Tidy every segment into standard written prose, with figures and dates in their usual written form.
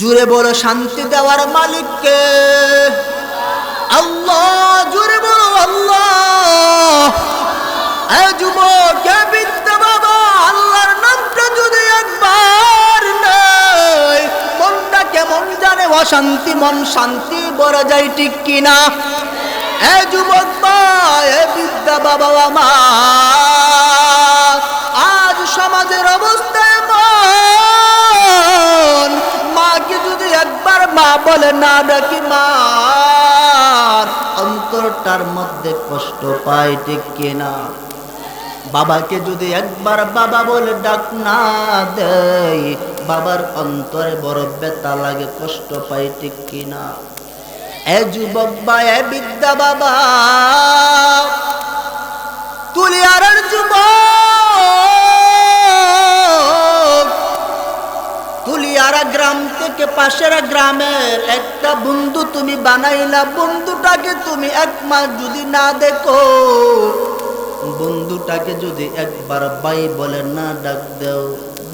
জুড়ে বলো শান্তি দেওয়ার মালিককে। আল্লাহ, জুড়ে বলো আল্লাহ। এ যুবক, এ বৃদ্ধ বাবা, আল্লাহর নামটা যদি একবার নেই, মনটা কেমন জানে অশান্তি, মন শান্তি ভরে যায়, ঠিক কিনা? এ যুবক ভাই, এ বৃদ্ধ বাবা আমার, আজ সমাজের অবস্থা এমন, মাকে যদি একবার মা বলে না ডাকি, মা অন্তরটার মধ্যে কষ্ট পায়, ঠিক কিনা? বাবাকে যদি একবার বাবা বলে ডাক না দেয়, বাবার অন্তরে বড় ব্যথা লাগে, কষ্ট পায়, ঠিক কিনা? এ যুবক বা এ বিদ্যা বাবা, তুলিয়ারের যুবক, তুলিয়ারা গ্রাম থেকে পাশের গ্রামের একটা বন্ধু তুমি বানাইলা। বন্ধুটাকে তুমি এক মাস যদি না দেখো, বন্ধুটাকে যদি একবার ভাই বলে না ডাক দেও,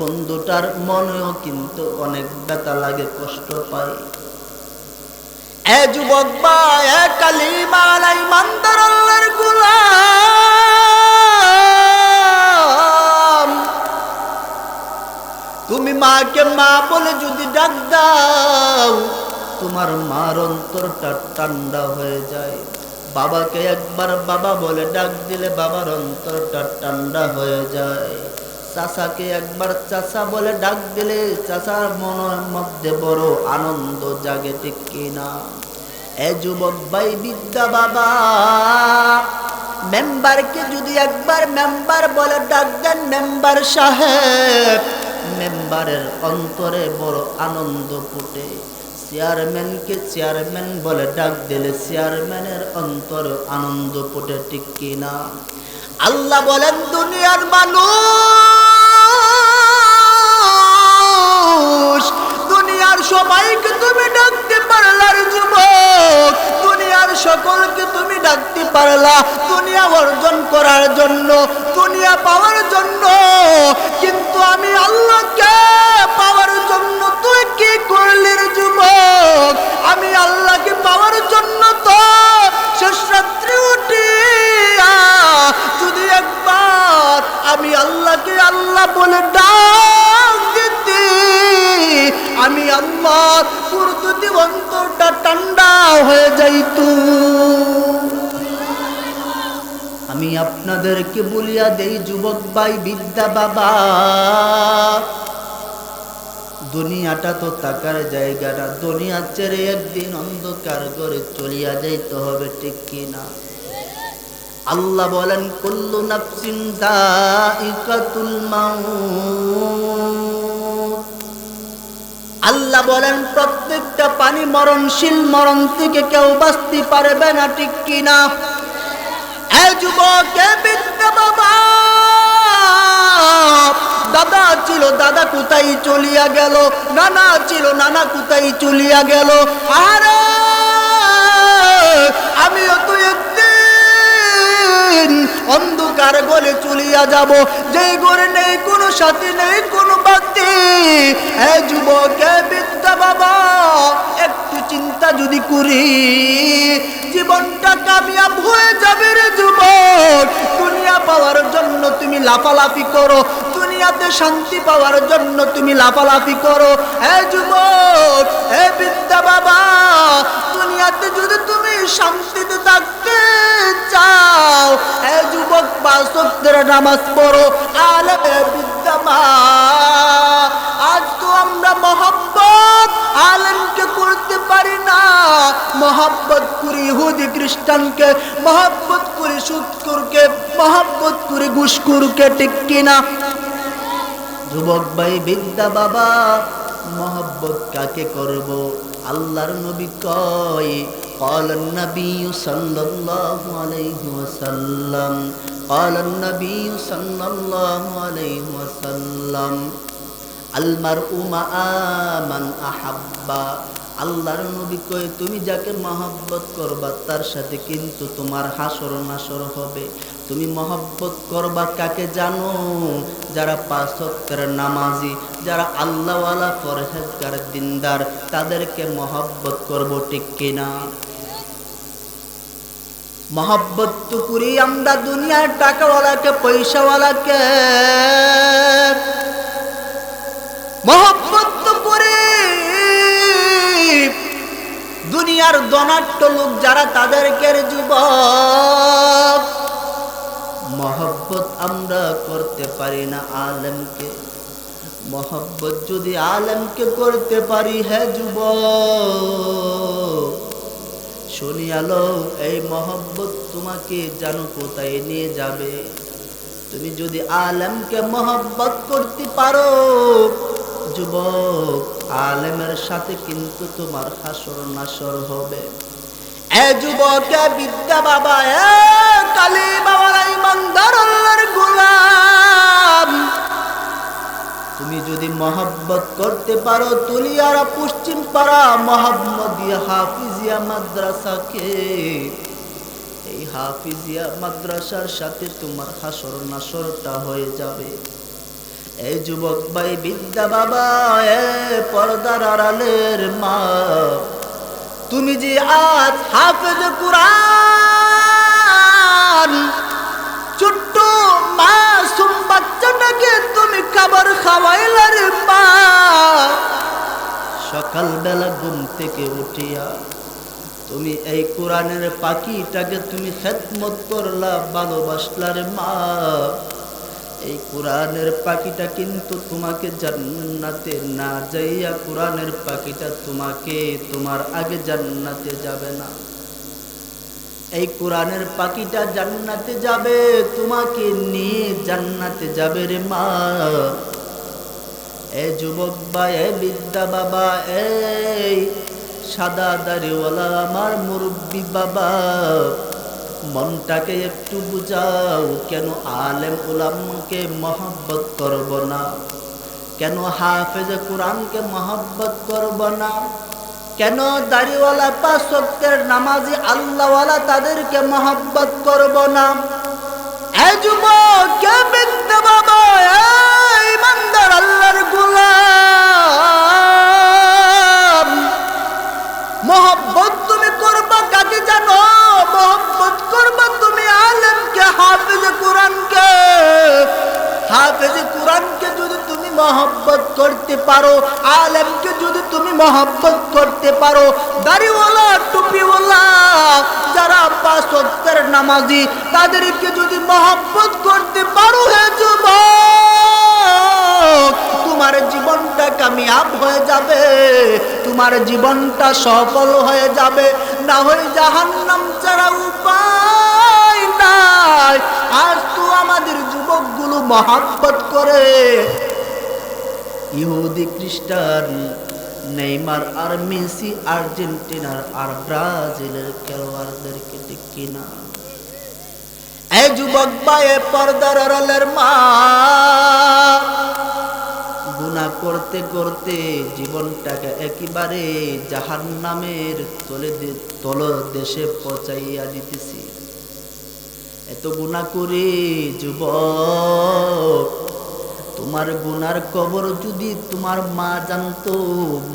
বন্ধুটার মনেও কিন্তু অনেক ব্যথা লাগে, কষ্ট পায়। এ যুবক ভাই, এ কালিমালা ইমানদার আল্লাহর গোলাম, তুমি মাকে মা বলে যদি ডাক দাও, তোমার মার অন্তরটা ঠান্ডা হয়ে যায়। বাবাকে একবার বাবা বলে ডাক দিলে বাবার অন্তরটা ঠান্ডা হয়ে যায়। চাচাকে একবার চাচা বলে ডাক দিলে চাচার মনের মধ্যে বড় আনন্দ জাগে, ঠিক কিনা? এ যুবক ভাই, বিদ্যা বাবা, মেম্বারকে যদি একবার মেম্বার বলে ডাক দেন, মেম্বার সাহেব, মেম্বারের অন্তরে বড় আনন্দ ফুটে। চেয়ারম্যানকে চেয়ারম্যান বলে ডাক দিলে চেয়ারম্যানের অন্তর আনন্দ ফুটে, ঠিক কিনা? আল্লাহ বলেন, দুনিয়ার মানুষ, দুনিয়ার সবাইকে তুমি ডাকতে পারলার যুবক, দুনিয়ার সকলকে তুমি ডাকতে পারলা দুনিয়া অর্জন করার জন্য, দুনিয়া পাওয়ার জন্য, কিন্তু আমি আল্লাহকে পাওয়ার জন্য তুই কি করলি রে যুবক? আমি আল্লাহকে পাওয়ার জন্য তো শেষ রাত্রে উঠিয়া যদি একবার আমি আল্লাহকে আল্লাহ বলে ডাক দিতি, আমি আল্লাহ কুরতুতি অন্তরটা ঠান্ডা হয়ে যাইত। আমি আপনাদেরকে বলিয়া দেই যুবক ভাই, বিদ্যা বাবা, দুনিয়াটা তো থাকার জায়গা না, দুনিয়া ছেড়ে একদিন অন্ধকার করে চলিয়া যাইতে হবে, ঠিক কিনা? আল্লাহ বলেন, কুল্লু নাফসিন যায়িকাতুল মাউত। আল্লাহ বলেন, প্রত্যেকটা পানি মরণশীল, মরণ থেকে কেউ বাঁচতে পারবে না, ঠিক কিনা? এ যুবক, এ বিদ্যা বাবা, দাদা ছিল, দাদা কোথায় চলিয়া গেল? নানা ছিল, নানা কোথায় চলিয়া গেল? আরে আমিও তো একদিন অন্ধকার গলে চলিয়া যাব, যে ঘরে নেই কোনো সাথী, নেই কোনো বাতি। এ যুবক, এ বিদ্যা বাবা, একটু চিন্তা যদি করি, জীবনটা কামিয়াব হয়ে যাবে রে যুবক। দুনিয়া পাওয়ার জন্য তুমি লাফালাফি করো, দুনিয়াতে শান্তি পাওয়ার জন্য তুমি লাফালাফি করো। হে যুবক, হে বিদ্যা বাবা, দুনিয়াতে যদি তুমি শান্তিতে থাকতে চাও, হে যুবক, 5 ওয়াক্তের নামাজ পড়ো। আলে বিদ্যা মা, আজ তো আমরা মহব্বত আলেমকে করতে পারি না, মহব্বত করি ইহুদি খ্রিস্টানকে, মহব্বত করি সুদখোরকে, মহব্বত করি ঘুষখোরকে, ঠিক কিনা? যুবক ভাই, বিদ্যা বাবা, মহব্বত কাকে করব? আল্লাহর নবী কয়, ক্বালান নবী সাল্লাল্লাহু আলাইহি ওয়াসাল্লাম, ক্বালান নবী সাল্লাল্লাহু আলাইহি ওয়াসাল্লাম, আল মারউ মা মান আহাব্বা আল্লাহর নবী কয় তুমি যাকে মহব্বত করবা তার সাথে কিন্তু তোমার হাসর নাসর হবে। তুমি মহব্বত করবা কাকে জানো? যারা 5 ওয়াক্তের নামাজি, যারা আল্লাহওয়ালা পরহেজগার দিনদার, তাদেরকে মহব্বত করব, ঠিক কিনা? মহব্বত তো করি আমরা দুনিয়ার টাকাওয়ালাকে, পয়সাওয়ালাকে মহব্বত তো করি দুনিয়ার ধনাঢ্য লোক যারা, তাদেরকে যুবক মহব্বত আমরা করতে পারি না আলেমকে। মহব্বত যদি আলেমকে করতে পারি, হে যুবক শুনিয়ালো, এই মহব্বত তোমাকে জানো কোথায় নিয়ে যাবে? তুমি যদি আলেমকে মহব্বত করতে পারো যুবক, আলেমের সাথে কিন্তু তোমার হাসর নাসর হবে। এ যুবক, এ বিদ্যা বাবা, এ কালী বাবার ইমানদার আল্লাহর গোলাম, তুমি যদি মহব্বত করতে পারো তুলিয়ারা পশ্চিম পাড়া মোহাম্মদিয়া হাফিজিয়া মাদ্রাসাকে, এই হাফিজিয়া মাদ্রাসার সাথে তোমার হাসর নাসরটা হয়ে যাবে। এই যুবক ভাই, বিদ্যা বাবা, এ পর্দার আড়ালের মা, তুমি যে আজ হাফেজ কুরআন ছোট্ট মাসুম বাচ্চাটাকে তুমি খাবার খাওয়াইলার মা, সকালবেলা ঘুম থেকে উঠিয়া তুমি এই কোরআনের পাখিটাকে তুমি খেদমত করলা, ভালোবাসলার মা, এই কোরআনের পাখিটা কিন্তু তোমাকে জান্নাতে না যাইয়া, কোরআনের পাখিটা তোমাকে তোমার আগে জান্নাতে যাবে না। এই কোরআনের পাখিটা জান্নাতে যাবে, তোমাকে নিয়ে জান্নাতে যাবে রে মা। এ যুবক ভাই, এ বিদ্যা বাবা, এই সাদা দাড়িওয়ালা আমার মুরব্বী বাবা, মনটাকে একটু বুঝাও, কেন আলেম উলামাকে মহব্বত করব না? কেন হাফেজ কোরআনকে মহব্বত করব না? কেন দাড়িওয়ালা 5 ওয়াক্তের নামাজি আল্লাহওয়ালা তাদেরকে মহব্বত করব না? এ যুবক, কে বিদ্যা বাবা, এই ইমানদার আল্লাহর গোলাম, মহব্বত তুমি করবা কাকে জানো? মহব্বত করবা তুমি আলেমকে, হাফেজ কোরআনকে। হাফেজ কোরআনকে যদি তুমি মহব্বত করতে পারো, আলেমকে যদি তুমি মহব্বত করতে পারো, দাড়িওয়ালা টুপিওয়ালা যারা 5 ওয়াক্তের নামাজি, তাদেরকে যদি মহব্বত করতে পারো, হে যুবক, তোমার জীবনটা কামিয়াব হয়ে যাবে, তোমার জীবনটা সফল হয়ে যাবে। না হয় জাহান্নাম ছাড়া উপায় নাই। আজ তো আমাদের যুবকগুলো মহব্বত করে ইহুদি, খ্রিস্টান, নেইমার আর মেসি, আর্জেন্টিনার আর ব্রাজিলের খেলোয়াড়দেরকে, ঠিক কিনা? এই যুবক ভাই, পর্দার আড়ালের মা, গুনাহ করতে করতে জীবনটাকে একেবারে জাহান্নামের তলদেশে পৌঁছাইয়া দিতেছি। এত গুনাহ করে যুবক, তোমার গুনার কবর যদি তোমার মা জানতো,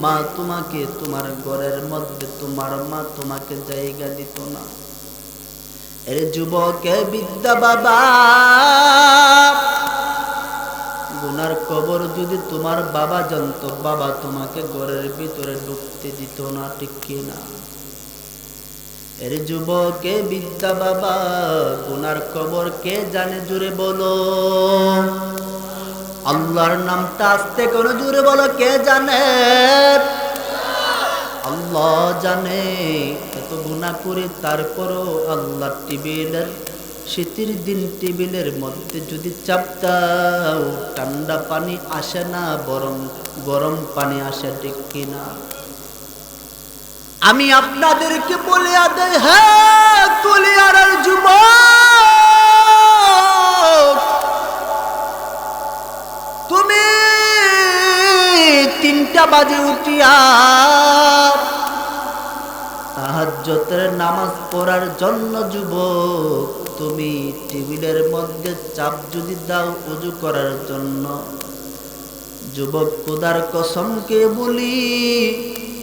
মা তোমাকে তোমার ঘরের মধ্যে, তোমার মা তোমাকে জায়গা দিত না। এর যুবক, এ বিদ্যা বাবা, গুনার কবর যদি তোমার বাবা জানতো, বাবা তোমাকে ঘরের ভিতরে ঢুকতে দিত না, ঠিক কিনা? এর যুবক, এ বিদ্যা বাবা, গুনার কবর কে জানে? জুড়ে বলো আল্লাহর নামটা আস্তে করে জুড়ে বলো, কে জানে? আল্লাহ জানে। এত গুনাহ করে তারপরও আল্লাহ টেবিলের, শীতের দিন টেবিলের মধ্যে যদি চাপ দাও, ঠান্ডা পানি আসে না, বরং গরম পানি আসে, ঠিক কিনা? আমি আপনাদেরকে বলে দেই, হ্যাঁ কুলিয়ারার যুবক, তুমি 3টা বাজে উঠিয়া তাহাজ্জুদের নামাজ পড়ার জন্য যুবক তুমি টেবিলের মধ্যে চাপ যদি দাও ওযু করার জন্য, যুবক খোদার কসমকে বলি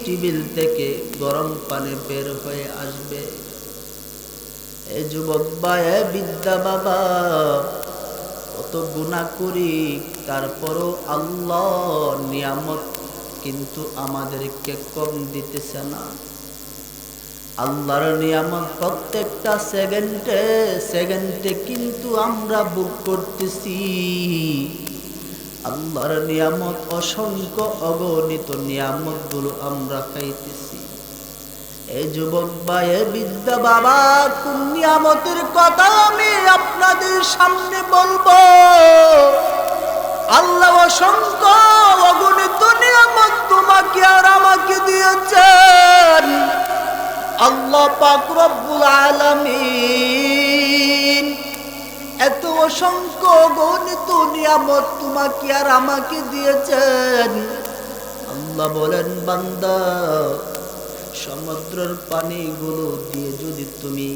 টেবিল থেকে গরম পানি বের হয়ে আসবে। এ যুবক বা এ বিদ্যা বাবা, কত গুনাহ করি তারপরও আল্লাহ নিয়ামত কিন্তু আমাদেরকে কম দিতেছে না। আল্লাহর নিয়ামত প্রত্যেকটা সেকেন্ডে সেকেন্ডে কিন্তু আমরা ভোগ করতেছি। আল্লাহর নিয়ামত অসংখ্য অগণিত নিয়ামতগুলো আমরা খাইতেছি। এই যুবক বা এ বিদ্যা বাবা, কোন নিয়ামতের কথা আমি আপনাদের সামনে বলবো? আল্লাহ অসংখ্য অগণিত নিয়ামত তোমাকে আর আমাকে দিয়েছেন। আল্লাহ পাক রব্বুল আলামিন এত অসংখ্য অগণিত নিয়ামত তোমাকে আর আমাকে দিয়েছেন। আল্লাহ বলেন, বান্দা, সমুদ্রের পানিগুলো দিয়ে যদি তুমি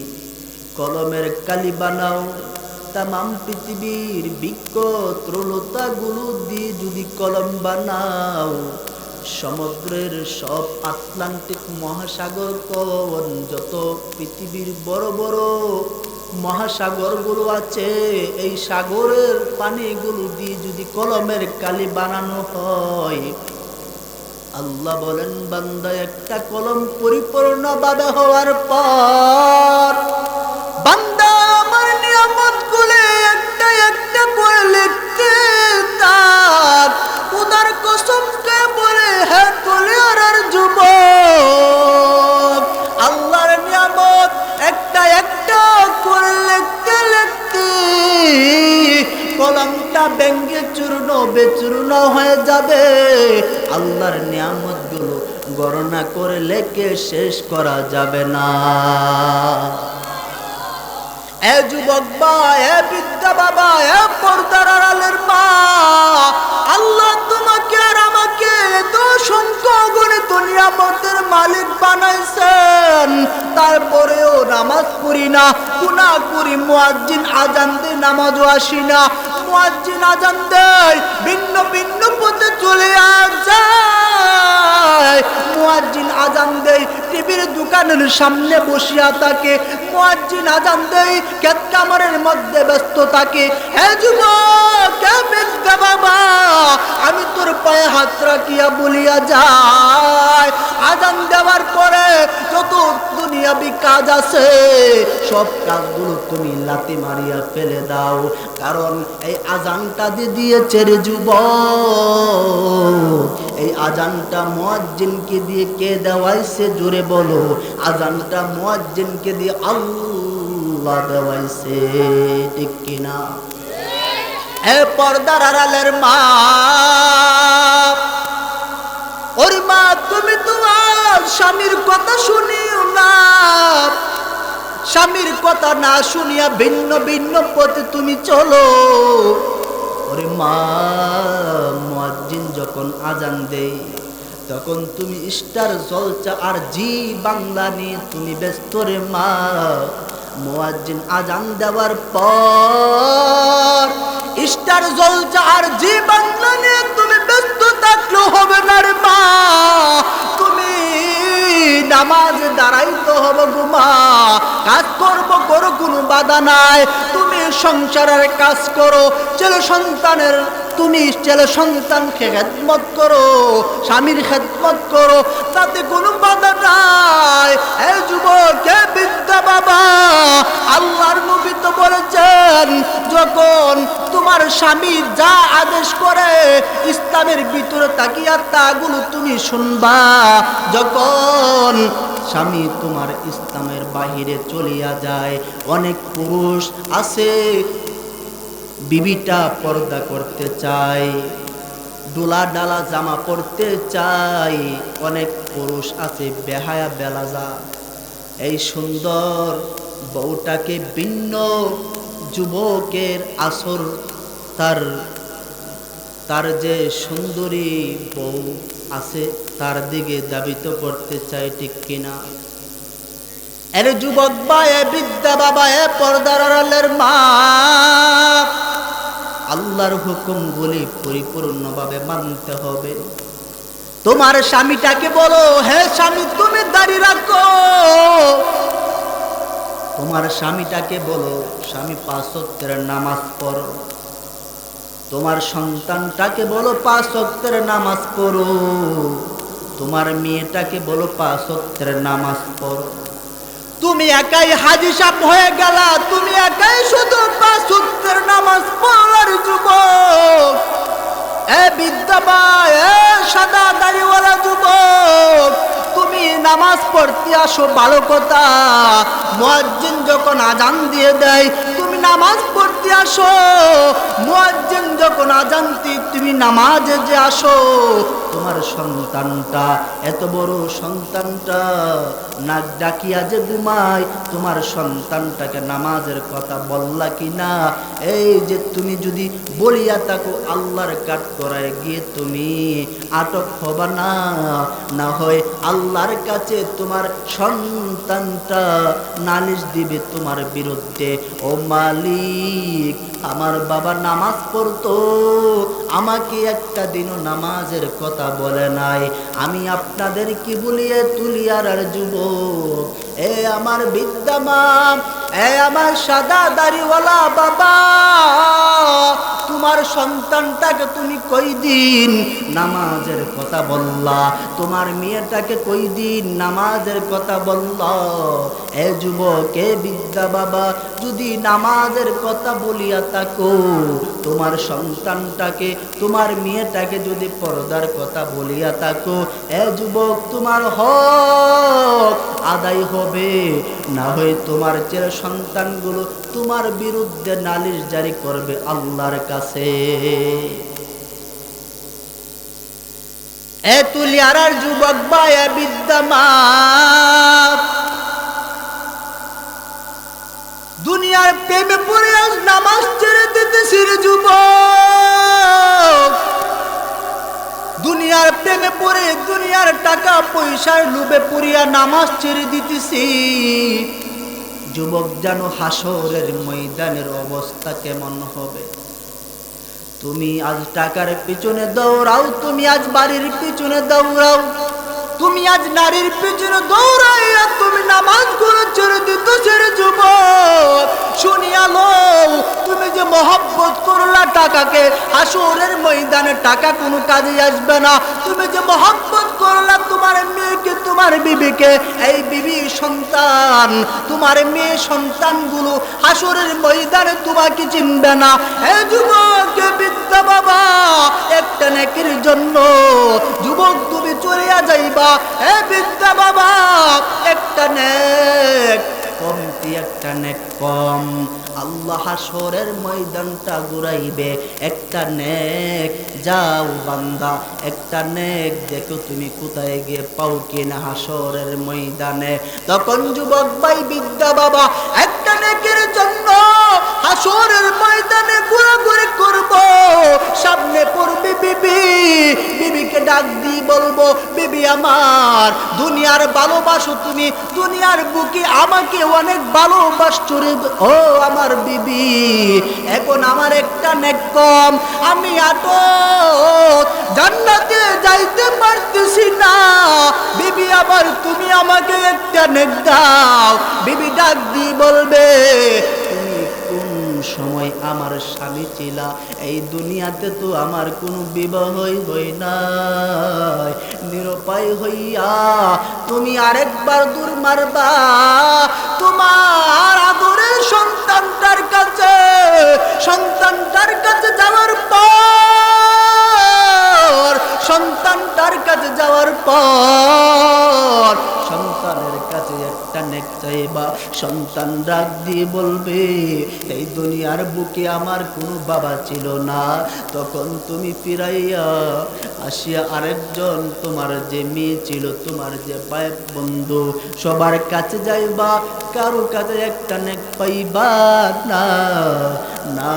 কলমের কালি বানাও, তামাম পৃথিবীর বৃক্ষ তৃণলতাগুলো দিয়ে যদি কলম বানাও, সমুদ্রের সব আটলান্টিক মহাসাগর কোন যত পৃথিবীর বড় বড় মহাসাগরগুলো আছে, এই সাগরের পানিগুলো দিয়ে যদি কলমের কালি বানানো হয়, আল্লাহ বলেন, বান্দা, একটা কলম পরিপূর্ণভাবে হওয়ার পর বান্দা আমার নিয়ামতগুলো একটা একটা করে লিখতে থাক। উদার কসমকে বলে, হে কলিয়ার যুবক, আল্লাহর নিয়ামত একটা একটা করে লিখতে লিখতে কলমটা ভেঙে চূর্ণ বেচূর্ণ হয়ে যাবে। আল্লাহর নিয়ামতগুলো গণনা করে লেখে শেষ করা যাবে না। এ যুবক বা এ বিদ্যা বাবা, এ পর্দার আড়ালের মা, আল্লাহ তোমাকে আর আমাকে এত সংখ্য গণিত নিয়ামতের মালিক বানাইছেন, তারপরেও নামাজ পড়ি না, গুনাহ করি। মুয়াজ্জিন আজান দেয়, নামাজও আসি না। মুয়াজ্জিন আজান দেয়, ভিন্ন ভিন্ন পথে চলে যায়। মুয়াজ্জিন আজান দেয়, টিভির দোকানের সামনে বসিয়া থাকে। মুয়াজ্জিন আজান দেয়, ক্ষেত কামারের মধ্যে ব্যস্ত থাকে। হে যুবক, হে বিদ্যা বাবা, আমি তোর পায়ে হাত রাখিয়া বলিয়া যায়, আজান দেওয়ার পরে যত দুনিয়াবি কাজ আছে সব কাজগুলো তুমি লাথি মারিয়া ফেলে দাও। কারণ এই আজানটা দিয়েছে রে যুবক, এই আজানটা মুয়াজ্জিনকে দিয়ে কে দেওয়াইছে? জোরে বলো। আজানটা মুয়াজ্জিনকে দিয়ে আল্লাহ দেওয়াইছে, ঠিক কিনা? এ পর্দার আড়ালের মা, ওর মা, তুমি তোমার স্বামীর কথা শুনিও না। স্বামীর কথা না শুনিয়া ভিন্ন ভিন্ন পথে তুমি চলো। ওরে মা, মুয়াজ্জিন যখন আজান দেয় তখন তুমি স্টার জলসা আর জি বাংলা নিয়ে তুমি ব্যস্ত রে মা। মুয়াজ্জিন আজান দেওয়ার পর স্টার জলসা আর জি বাংলা নিয়ে তুমি ব্যস্ত থাকলেও হবে না রে মা। তুমি নামাজে দাঁড়াইতে হবে গো মা। কাজ করবো, করো, কোনো বাধা নাই। তুমি সংসারের কাজ করো, ছেলে সন্তানের, তুমি ছেলে সন্তানকে খেদমত করো, স্বামীর খেদমত করো, তাতে কোনো বাধা নাই। এই যুবক, হে বিদ্যা বাবা, আল্লাহর নবী তো বলেছেন, যখন তোমার স্বামী যা আদেশ করে ইসলামের ভিতরে তাকিয়া তাগুলো তুমি শুনবা। যখন স্বামী তোমার ইসলামের বাহিরে চলিয়া যায়, অনেক পুরুষ আছে বিবিটা পর্দা করতে চায়, ডোলা ডালা জামা পরতে চায়। অনেক পুরুষ আছে বেহায়া বেলাজা। এই সুন্দর বউটাকে ভিন্ন যুবকের আসর, তার যে সুন্দরী বউ আছে তার দিকে ধাবিত করতে চায়, ঠিক কিনা? এর যুবক বা এ বৃদ্ধা বাবা, এ পর্দার আড়ালের মা, আল্লাহর হুকুমগুলি পরিপূর্ণভাবে মানতে হবে। তোমার স্বামীটাকে বলো, হে স্বামী তুমি দাঁড়িয়ে রাখো। তোমার স্বামীটাকে বলো, স্বামী 5 ওয়াক্তের নামাজ পড়ো। তোমার সন্তানটাকে বলো 5 ওয়াক্তের নামাজ পড়ো। তোমার মেয়েটাকে বলো 5 ওয়াক্তের নামাজ পড়ো। তুমি একাই হাজী সাহেব হয়ে গেলা, তুমি একাই শুধু 5 ওয়াক্তের নামাজ পড়ার যুবক। এ বিদ্যা ভাই, এ সাদা দাড়িওয়ালা যুবক, তুমি নামাজ পড়তে আসো ভালো কথা, মুয়াজ্জিন যখন আজান দিয়ে দেয় তুমি নামাজ পড়তে আসো। মুয়াজ্জিন যখন আজান দিয়ে তুমি নামাজে যে আসো, তোমার সন্তানটা, এত বড় সন্তানটা নাক ডাকিয়া যে ঘুমায়, তোমার সন্তানটাকে নামাজের কথা বললা কি না? এই যে তুমি যদি বলিয়া থাকো, আল্লাহর কাঠ করায় গিয়ে তুমি আটক হবা না, না হয় আল্লাহর কাছে তোমার সন্তানটা নালিশ দিবে তোমার বিরুদ্ধে। ও মালিক, আমার বাবা নামাজ পড়তো, আমাকে একটা দিনও নামাজের কথা বলে নাই, আমি আপনাদের কি বলিয়ে তুলিয়ার আর যুবক। এ আমার বিদ্যা মা, এ আমার সাদা দাড়িওয়ালা বাবা, তোমার সন্তানটাকে তুমি কয়দিন নামাজের কথা বললা? তোমার মেয়েটাকে কয়দিন নামাজের কথা বললা? এ যুবক, এ বিদ্যা বাবা, যদি নামাজের কথা বলিয়া থাকো, তোমার সন্তানটাকে, তোমার মেয়েটাকে যদি পর্দার কথা বলিয়া থাকো, এ যুবক, তোমার হক আদায় হবে, না হয় তোমার ছেলে সন্তানগুলো তোমার বিরুদ্ধে নালিশ জারি করবে আল্লাহর কাছে। এ তুলিয়ারার যুবক বা এ বিদ্যা মা, দুনিয়ার প্রেমে পড়ে আজ নামাজ ছেড়ে দিতেছি রে যুবক। দুনিয়ার প্রেমে পড়ে, দুনিয়ার টাকা পয়সার লোভে পড়িয়া নামাজ ছেড়ে দিতেছি। যুবক, জানো হাসরের ময়দানের অবস্থা কেমন হবে? তুমি আজ টাকার পিছনে দৌড়াও, তুমি আজ বাড়ির পিছনে দৌড়াও, তুমি আজ নারীর পিছনে দৌড়াইয়া তুমি নামাজ গুলো ছেড়ে দিতেছো রে যুবক। শুনিয়া লও, তুমি যে মহব্বত করলা টাকাকে, হাসরের ময়দানে টাকা কোনো কাজে আসবে না। তুমি যে মহব্বত করলা তোমার মেয়েকে, তোমার বিবিকে, এই বিবি সন্তান, তোমার মেয়ে সন্তানগুলো হাসরের ময়দানে তোমাকে চিনবে না। এই যুবক, বিদ্যা বাবা, একটা নেকির জন্য যুবক তুমি চলিয়া যাইবা। এ বিদ্যা বাবা, একটা নেক কমতি, একটা নেক কম, আল্লাহ হাসরের ময়দানটা ঘুরাইবে। একটা নেক যাও বান্দা, একটা নেক দেখো তুমি কোথায় গিয়ে পাও কিনা হাসরের ময়দানে। তখন যুবক ভাই, বিদ্যা বাবা, একটা নেকের জন্য হাসরের ময়দানে ঘোরাঘুরি করব। সামনে পড়বে বিবি, বিবিকে ডাক দিয়ে বলবো, বিবি আমার, দুনিয়ার ভালোবাসো তুমি, দুনিয়ার বুকে আমাকে অনেক ভালোবাসছো রে। ও আমার বিবি, এখন আমার একটা নেক কম, আমি আটক, জান্নাতে যাইতে পারতেছি না। বিবি আমার, তুমি আমাকে একটা নেক দাও। বিবি ডাক দিয়ে বলবে, সময় আমার স্বামী ছিলা, এই দুনিয়াতে তো আমার কোনো বিবাহ হই নাই, নিরুপায় হইয়া তুমি আরেকবার দূর মারবা তোমার আদরের সন্তানটার কাছে। সন্তানটার কাছে যাওয়ার পর, সন্তানটার কাছে যাওয়ার পর, সন্তানের কাছে একটা নেক চাইবা। সন্তান ডাক দিয়ে বলবে, এই দুনিয়ার বুকে আমার কোনো বাবা ছিল না। তখন তুমি ফিরাইয়া আসিয়া আরেকজন তোমার যে মেয়ে ছিল, তোমার যে ভাই বন্ধু, সবার কাছে যাইবা, কারো কাছে একটা নেক পাইবা না। না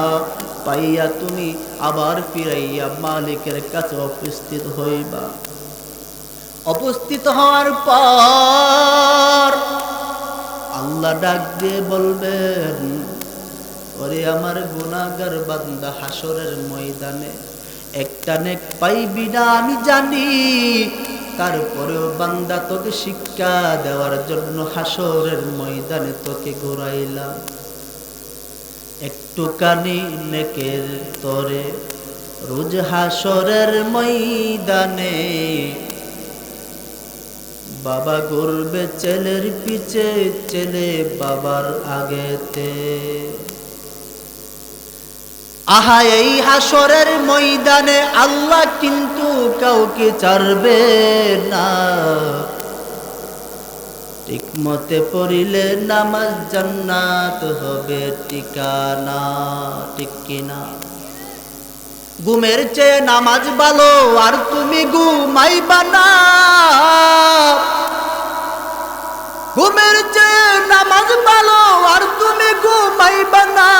পাইয়া তুমি আবার ফিরাইয়া মালিকের কাছে উপস্থিত হইবা। উপস্থিত হওয়ার পর আল্লাহ ডাক দিয়ে বলবেন, ওরে আমার গুনাহগার বান্দা, হাসরের ময়দানে একটা নেক পাইবি না আমি জানি, তারপরেও বান্দা তোকে শিক্ষা দেওয়ার জন্য হাসরের ময়দানে তোকে ঘুরাইলাম। একটুখানি নেকের তরে রোজ হাসরের ময়দানে বাবা ঘুরবে ছেলের পিছে, ছেলে বাবার আগেতে। আহা এই হাসরের ময়দানে আল্লাহ কিন্তু কাউকে ছাড়বে না। ঠিক মতে পড়িলে নামাজ জান্নাত হবে ঠিকানা, ঠিক কিনা? ঘুমের চেয়ে নামাজ ভালো, আর তুমি ঘুমাইবা না। ঘুমের চেয়ে নামাজ ভালো, আর তুমি ঘুমাইবা না।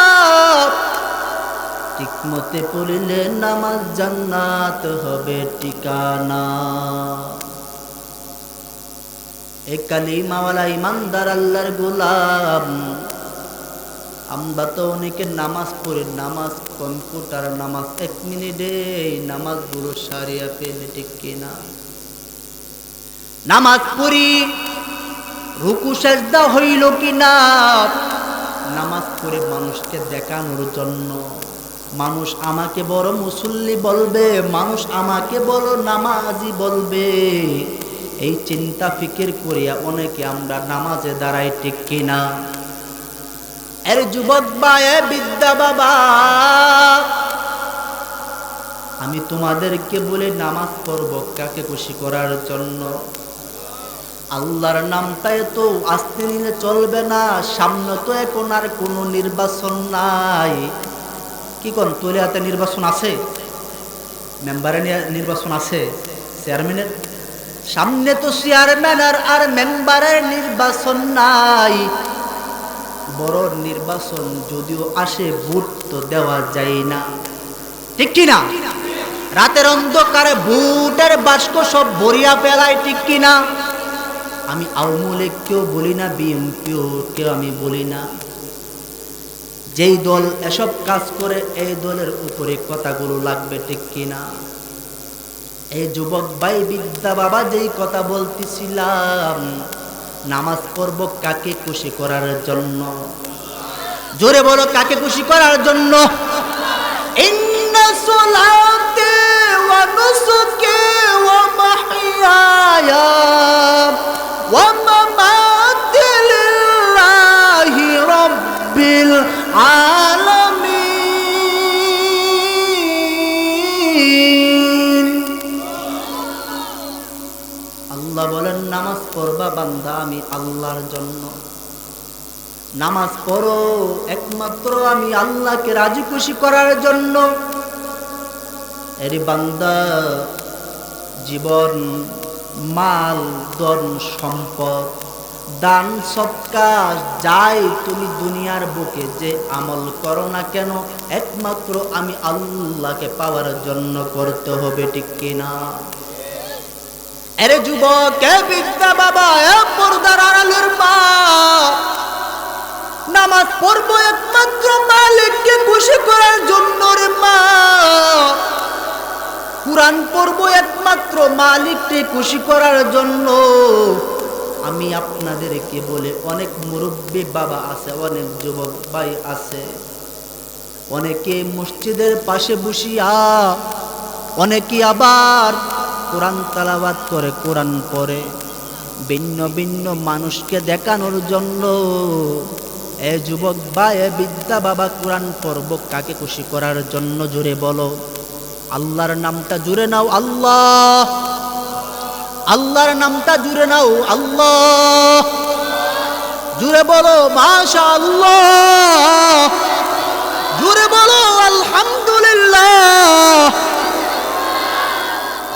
ঠিক মতে পড়িলে নামাজ জান্নাত হবে ঠিকানা। এ কালিমাওয়ালা ইমানদার আল্লাহর গোলাম, আমরা তো অনেকে নামাজ পড়ি, নামাজ কম্পিউটার নামাজ, 1 মিনিটে নামাজ গুলো সারিয়া ফেলে, ঠিক কিনা? নামাজ পড়ি, রুকু সেজদা হইল কিনা? নামাজ পড়ে মানুষকে দেখানোর জন্য, মানুষ আমাকে বড় মুসল্লি বলবে, মানুষ আমাকে বড় নামাজি বলবে, এই চিন্তা ফিকির করিয়া অনেকে আমরা নামাজে দাঁড়াই, ঠিক কিনা? এর যুবক বা এ বিদ্যা বাবা, আমি তোমাদেরকে বলে নামাজ পড়ব কাকে খুশি করার জন্য? আল্লাহর নামটাই তো আস্তে নিলে চলবে না। সামনে তো এখন আর কোনো নির্বাচন নাই। কি কোন তলিয়াতে নির্বাচন আছে? মেম্বারের নির্বাচন আছে? চেয়ারম্যানের? সামনে তো চেয়ারম্যানের আর মেম্বারের নির্বাচন নাই। বড় নির্বাচন যদিও আসে, ভোট তো দেওয়া যায় না, ঠিক কিনা? রাতের অন্ধকারে ভোটের বাক্স সব ভরিয়া ফেলায়, ঠিক কিনা? আমি আওয়ামী লীগকেও বলি না, বিএনপিও কেউ আমি বলি না। যেই দল এসব কাজ করে এই দলের উপরে কথাগুলো লাগবে, ঠিক কিনা? এই যুবক ভাই বিদ্যা বাবা যেই কথা বলতেছিলাম, নামাজ পড়ব কাকে খুশি করার জন্য? জোরে বলো, কাকে খুশি করার জন্য? ইন্না সলাতি ওয়া নুসুকি ওয়া মাহইয়ায়া ওয়া মামাতি লিল্লাহি রাব্বিল আলামিন। আল্লাহ বলেন, নামাজ পড়বা বান্দা আমি আল্লাহর জন্য। নামাজ পড়ো একমাত্র আমি আল্লাহকে রাজি খুশি করার জন্য। এর বান্দা, জীবন, মাল, ধন, সম্পদ, দান, সদকা যাই তুমি দুনিয়ার বুকে যে আমল করো না কেন, একমাত্র আমি আল্লাহকে পাওয়ার জন্য করতে হবে, ঠিক কিনা? এরে যুবক, এ বিদ্যা বাবা, এ পর্দার আড়ালের মা, নামাজ পড়বো একমাত্র মালিককে খুশি করার জন্য রে মা। কুরআন পড়বো একমাত্র মালিককে খুশি করার জন্য। আমি আপনাদেরকে বলে, অনেক মুরব্বী বাবা আছে, অনেক যুবক ভাই আছে, অনেকে মসজিদের পাশে বসিয়া, অনেকে আবার কোরআন তেলাওয়াত করে, কোরআন পড়ে ভিন্ন ভিন্ন মানুষকে দেখানোর জন্য। এ যুবক বা এ বিদ্যা বাবা, কোরআন পড়ব কাকে খুশি করার জন্য? জোরে বলো, আল্লাহর নামটা জুড়ে নাও, আল্লাহ। আল্লাহর নামটা জুড়ে নাও, আল্লাহ। জুড়ে বলো মাশাআল্লাহ, জুড়ে বলো আলহামদুলিল্লাহ।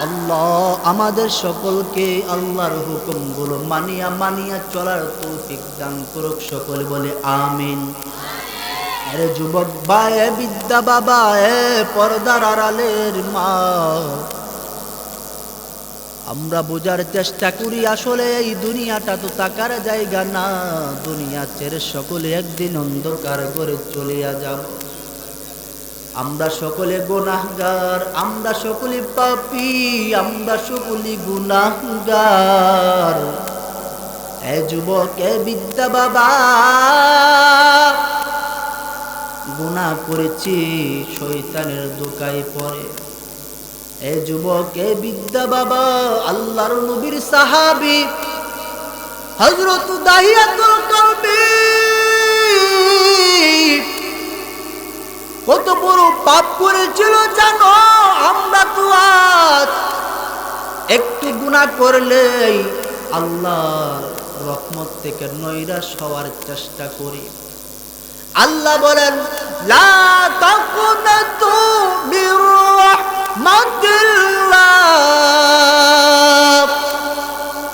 আল্লাহ আমাদের সকলকে আল্লাহর হুকুমগুলো মানিয়া মানিয়া চলার তৌফিক দান করুক, সকলে বলে আমিন। আরে যুবক ভাই, বিদ্যা বাবা, পর্দার আড়ালের মা, আমরা বোঝার চেষ্টা করি আসলে এই দুনিয়াটা তো থাকার জায়গা না, দুনিয়া ছেড়ে সকলে একদিন অন্ধকার করে চলে যাব। আমরা সকলে গুনাহগার, আমরা সকলে পাপী, আমরা সকলে গুনাহগার। এ যুবক, এ বিদ্যা বাবা, গুনাহ করেছি শয়তানের ধোঁকায় পড়ে। এ যুবক, এ বিদ্যা বাবা, আল্লাহর নবীর সাহাবী হযরত দাহিয়াতুল কলবি কত বড় পাপ করেছিল জানো? আমরা তো আজ একটু গুনাহ করলেই আল্লাহর রহমত থেকে নৈরাশ হওয়ার চেষ্টা করি। আল্লাহ বলেন, লা তাকুনাতু মির রাহমাতিল্লাহ।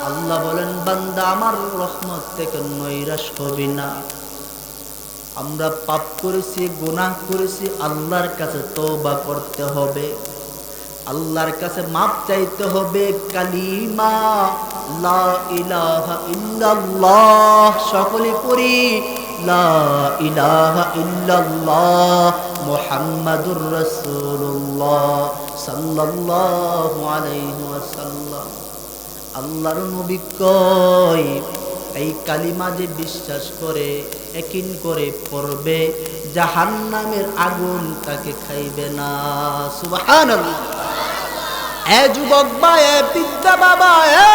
আল্লাহ বলেন, বান্দা আমার রহমত থেকে নৈরাশ হবি না। আমরা পাপ করেছি, গুনাহ করেছি, আল্লাহর কাছে তওবা করতে হবে, আল্লাহর কাছে মাপ চাইতে হবে। কালিমা লা ইলাহা ইল্লাল্লাহ সকলে পড়ি, লা ইলাহা ইল্লাল্লাহ মুহাম্মাদুর রাসূলুল্লাহ সাল্লাল্লাহু আলাইহি ওয়াসাল্লাম। আল্লাহর নবী কয়, এই কালিমা যে বিশ্বাস করে, ইয়াকিন করে পড়বে, জাহান্নামের আগুন তাকে খাইবে না। সুবহানাল্লাহ। এ যুবক বা, এ বিদ্যা বাবা, এ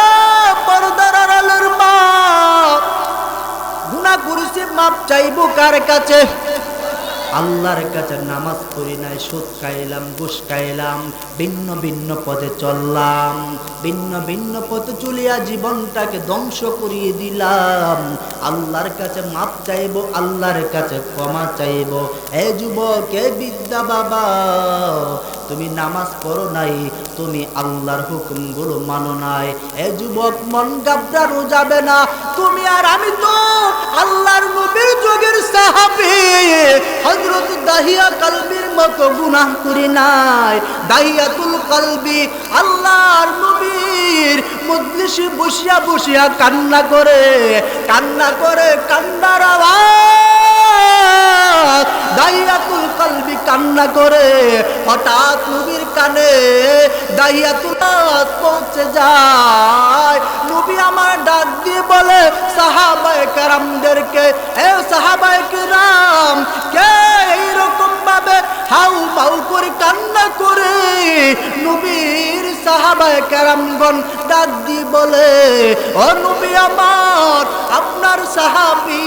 পর্দার আড়ালের মা, গুনাহ করেছি, মাপ চাইবো কার কাছে? আল্লাহর কাছে। নামাজ পড়ি নাই, সুদ খাইলাম, ঘুষ খাইলাম, ভিন্ন ভিন্ন পথে চললাম, ভিন্ন ভিন্ন পথে চলিয়া জীবনটাকে ধ্বংস করিয়ে দিলাম। আল্লাহর কাছে মাপ চাইবো, আল্লাহর কাছে ক্ষমা চাইবো। এ যুবক, এ বিদ্যা বাবা, তুমি নামাজ পড়ো নাই, তুমি আল্লাহর হুকুমগুলো মানো নাই। এ যুবক, মন ঘাবড়ানো যাবে না। তুমি আর আমি তো আল্লাহর নবীর যুগের সাহাবী হযরত দাহিয়া কলবির মতো গুনাহ করি নাই। দাহিয়াতুল কলবি আল্লাহর নবীর মজলিসে বসিয়া বসিয়া কান্না করে, কান্না করে, কান্নার আওয়াজ। দাহিয়াতুল কলবি কান্না করে, হঠাৎ নবীর কানে দাহিয়াতুল পৌঁছে যায়। নবী আমার ডাক দিয়ে বলে সাহাবায়ে কেরামদেরকে, এ সাহাবায়ে কেরাম, কে এইরকম ভাবে হাউ মাউ করে কান্না করে? নবীর সাহাবায়ে কেরামগণ ডাক দিয়ে বলে, ও নবী আমার, আপনার সাহাবী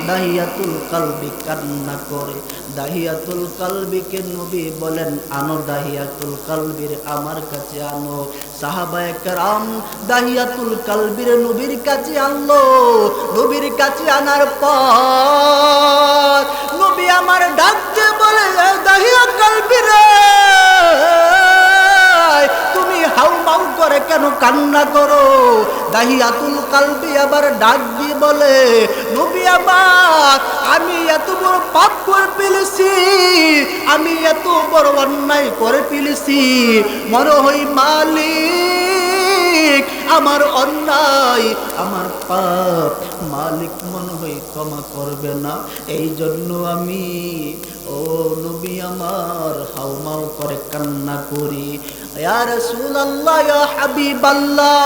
দাহিয়াতুল কলবি কান্না করে। দাহিয়াতুল কলবিকে নবী বলেন, আনো দাহিয়াতুল কলবির আমার কাছে আনো। সাহাবায়ে কেরাম দাহিয়াতুল কলবির নবীর কাছে আনলো। নবীর কাছে আনার পর নবী আমার ডাক দিয়ে বলে, দাহিয়া কলবি রে, তুমি হাউ মাউ করে কেন কান্না করো? দাহিয়াতুল কলবি আবার ডাক দিয়ে বলে, নবী আমার, আমি এত বড় পাপ করে ফেলেছি, আমি এত বড় অন্যায় করে ফেলেছি, মনে হয় মালিক আমার অন্যায়, আমার পাপ মালিক মনে হয় ক্ষমা করবে না। এই জন্য আমি, ও নবী আমার, হাউমাউ করে কান্না করি। ইয়া রাসূলুল্লাহ, ইয়া হাবিবাল্লাহ,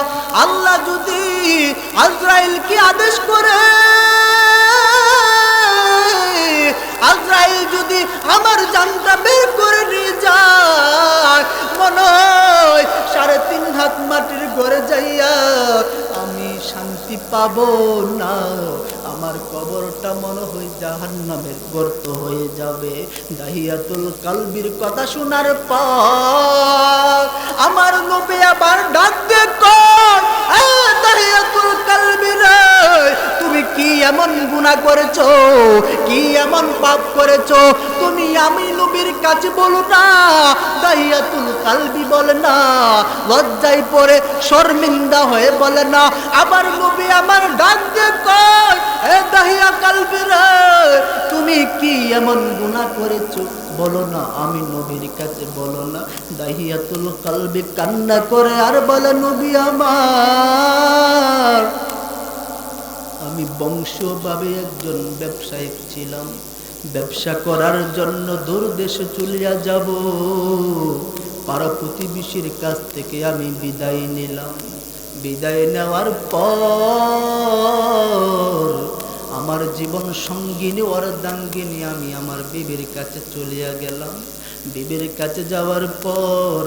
আল্লাহ যদি আজরাইলকে আদেশ করে, আজরাইল যদি আমার জানটা বের করে নিয়ে যায়, মনে হয় 3.5 হাত মাটির ঘরে যাইয়া আমি শান্তি পাবো না। আমার কবরটা মনে হয় জাহান্নামের গর্ত হয়ে যাবে। দাহিয়াতুল কলবির কথা শোনার পর আমার নবী আবার ডাক দিয়ে কয়, এ দাহিয়াতুল কলবি রে, তুমি কি এমন গুনাহ করেছো, কি এমন পাপ করেছো? তুমি আমি নবী নবীর কাছে বলো না, দাহিয়াতুল কালবি বলে না, লজ্জায় পড়ে শর্মিন্দা হয়ে বলে না। আবার নবী আমার ডাক দিয়ে কয়, এ দাহিয়া কালবি রে, তুমি কি এমন গুনাহ করেছো? বলো না। আমি নবীর কাছে বলো না। দাহিয়াতুল কালবি কান্না করে আর বলে, নবী আমার, আমি বংশভাবে একজন ব্যবসায়িক ছিলাম, ব্যবসা করার জন্য দূর দেশে চলিয়া যাব, পাড়া প্রতিবেশীর কাছ থেকে আমি বিদায় নিলাম। বিদায় নেওয়ার পর আমার জীবন সঙ্গিনী অর্ধাঙ্গিনী আমি আমার বিবির কাছে চলিয়া গেলাম। বিবির কাছে যাওয়ার পর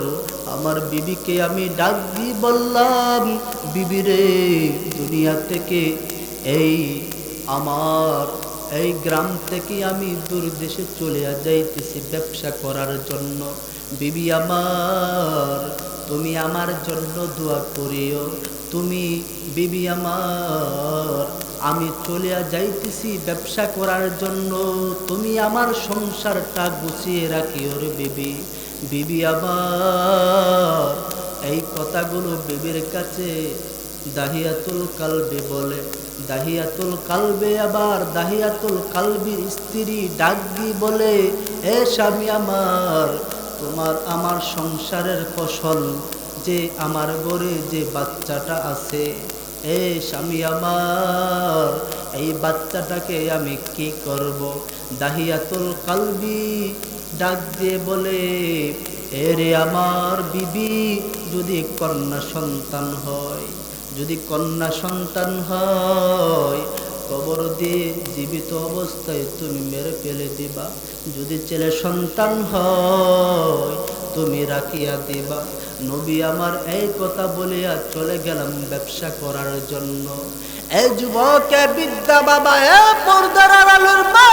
আমার বিবিকে আমি ডাক দিয়ে বললাম, বিবি রে, দুনিয়া থেকে আমার এই গ্রাম থেকে আমি দূর দেশে চলে যাইতেছি ব্যবসা করার জন্য। বিবি আমার, তুমি আমার জন্য দোয়া করিও। তুমি বিবি আমার, আমি চলে যাইতেছি ব্যবসা করার জন্য, তুমি আমার সংসারটা গুছিয়ে রাখিও রে বিবি। বিবি আমার এই কথাগুলো বিবির কাছে দাহিয়াতুল কালবি বলে। দাহিয়াতুল কালবে আবার দাহিয়াতুল কালবির স্ত্রী ডাক দিয়ে বলে, এ স্বামী আমার, তোমার আমার সংসারের ফসল যে আমার ঘরে যে বাচ্চাটা আছে, এ স্বামী আমার, এই বাচ্চাটাকে আমি কি করব? দাহিয়াতুল কালবি ডাক দিয়ে বলে, এরে আমার বিবি, যদি কন্যা সন্তান হয়, যদি কন্যা সন্তান হয়, কবর দিয়ে জীবিত অবস্থায় তুমি মেরে ফেলে দিবা। যদি ছেলে সন্তান হয়, তুমি রাখিয়া দিবা। নবী আমার এই কথা বলিয়া চলে গেলাম ব্যবসা করার জন্য। এই যুবকে বিদ্যা বাবা, এ পর্দার আড়ালের মা,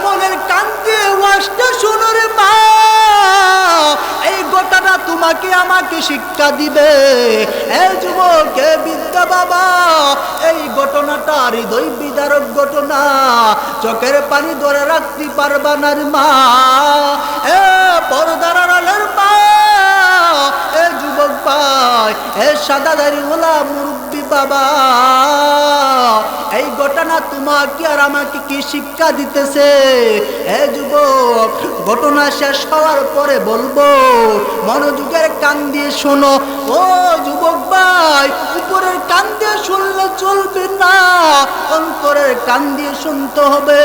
মনের কান্তি ওয়াজটা শুনো রে মা, এই ঘটনা তোমাকে আমাকে শিক্ষা দিবে। এই যুবকে বিদ্যা বাবা, এই ঘটনাটা হৃদয় বিদারক ঘটনা, চোখের পানি ধরে রাখতে পারবা না রে মা। এ পর্দার আড়ালের মা, এ যুবক ভাই, এ সাদাদারি ওলা মুরব্বী বাবা, এই ঘটনা তোমাকে আর আমাকে কি শিক্ষা দিতেছে? এ যুবক, ঘটনা শেষ হওয়ার পরে বলবো, মনোযোগের কান দিয়ে শোনো। ও যুবক ভাই, উপরের কান দিয়ে শুনলে চলবে না, অন্তরের কান দিয়ে শুনতে হবে,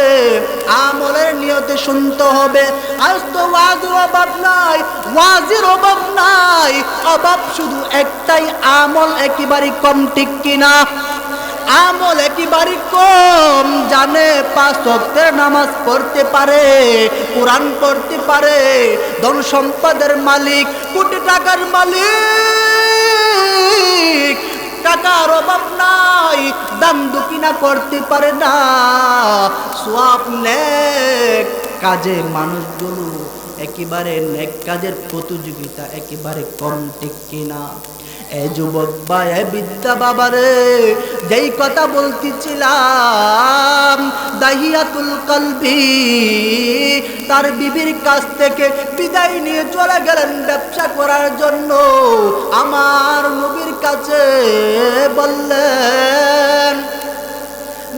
আমলের নিয়তে শুনতে হবে। আজ তো ওয়াজের অভাব নাই, ওয়াজের অভাব নাই, অভাব শুধু একটাই, আমল একেবারে কম, ঠিক কিনা? আমল একেবারে কম। জানে 5 ওয়াক্তের নামাজ পড়তে পারে, কোরআন পড়তে পারে, ধন সম্পদের মালিক, কোটি টাকার মালিক, টাকার অভাব নাই, দান দক্ষিণা করতে পারে না। সওয়াব নেক কাজে মানুষগুলো একেবারে নেক কাজের প্রতিযোগিতা একেবারে কম, ঠিক কিনা? এ যুবক ভাই, এ বিদ্যা বাবারে, যেই কথা বলতেছিলাম, দাহিয়াতুল কালবি তার বিবির কাছ থেকে বিদায় নিয়ে চলে গেলেন ব্যবসা করার জন্য। আমার নবীর কাছে বললেন,